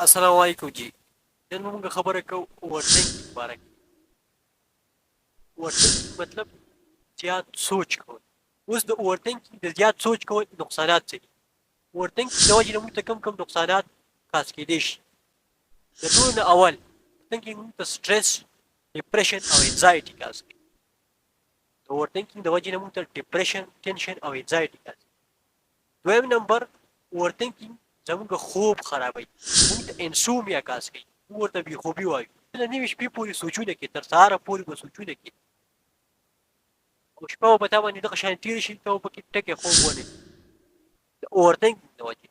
السلام علیکم جی. نن موږ خبره کوو اوورثینکینګ باره کې. اوورثینکینګ مطلب زیات سوچ کول. اوس د اوورثینکینګ د زیات سوچ کول نقصانات څه دي؟ اوورثینکینګ د وجې نه موږ ته کم نقصانات کاس کېدی شي. د ټولو نه اول ثینکینګ موږ ته سټرس، ډپریشن او انزایټي کاس کوي. د اوورثینکینګ د وجې نه موږ ته ډپریشن، ټینشن او انزایټي کاس کوي. دویم نمبر اوورثینکینګ زموږ خوب خرابوي، موږ ته انسومیا کاس کوي، موږ ورته بېخوبي وایو. د نوې شپې پورې سوچونه کوي، تر سهاره پورې به سوچونه کوي او شپه به په تا باندې دغه شان تېره شي، ته به پکې ټکی خوب ونه کړې د اوورثینکینګ د وجې.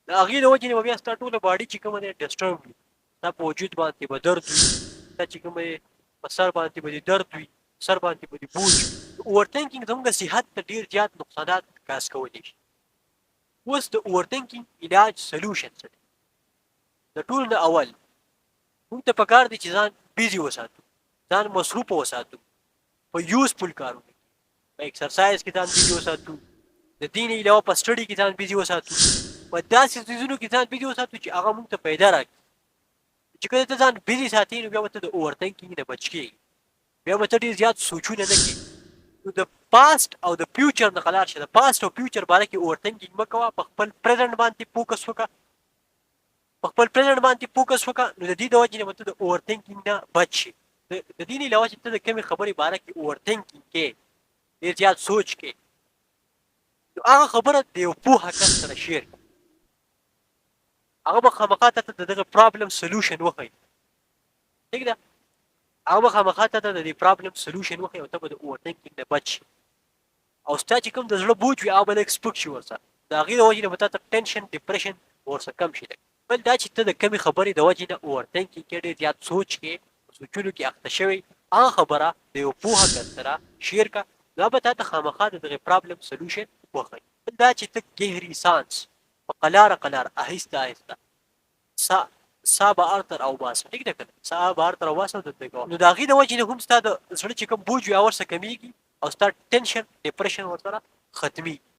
د هغې د وجې نه به بیا ستا ټوله باډي چې کومه دی ډسټرب وي، ستا په وجود باندې به درد وي، ستا چې کومه دی په سر باندې به دې درد وي، سر باندې به دې بوج وي. اوورثینکینګ زموږ صحت ته ډېر زیات نقصانات کاس کولی شي. اوس د اوورثینکینګ علاج سلوشن څه دی؟ د ټولو نه اول موږ ته پکار دی چې ځان بیزي وساتو، ځان مصروفه وساتو په یوزفل کارونو کې، په ایکسرسایز کې ځان بیزي وساتو، د دې نه علاوه په سټډي کې ځان بیزي وساتو، په داسې څیزونو کې ځان بیزي وساتو چې هغه موږ ته پیدا راکړي. چې کله ته ځان بیزي ساتې نو بیا به ته د اوورثینکینګ نه بچ کېږي، بیا به ته ډېر زیات سوچونه نه کوې. نو د پاست او د فیوچر نه خلاص شه. د پاست او فیوچر باره کې اوورثینکینګ مه کوه، په خپل پرزنټ باندې فوکس وکړه، په خپل پرزنټ باندې فوکس وکړه. نو د دې د وجې نه به ته د اوورثینکینګ نه بچ شي. د دې نه علاوه چې ته د کومې خبرې باره کې اوورثینکینګ کې ډېر زیات سوچ کې، نو هغه خبره د یو پوهه کس سره شیر کړه، هغه به خامخا ته د دغه پرابلم سلوشن وښیي. ټیک ده؟ هغه به خامخا ته د دې پرابلم سلوشن وښیي او ته به د اوورثینکینګ نه بچ شي. او ستا چې کوم د زړه بوج وي هغه به لږ سپک شي ورسره. د هغې د وجې نه به تا ته ټینشن، ډپریشن ورسره کم شي. بل دا چې ته د کمې خبرې د وجې نه اوورثینکینګ کې ډېر زیات سوچ کې، په سوچونو کې اخته شوی، هغه خبره د یو پوهه کس سره شیر کړه، دا به تا ته خامخا د دغې پرابلم سلوشن وښیي. بل دا چې ته ګهري سانس په قلاره قلاره آهسته آهسته سا بهر تر اوباسه. ټیک ده که نه؟ سا بهر تر اوباسه او دلته کوه. نو د هغې د وجې نه هم ستا د زړه چې کوم بوج وي هغه ورسره کمېږي او ستا ټینشن، ډپریشن ورسره ختمېږي.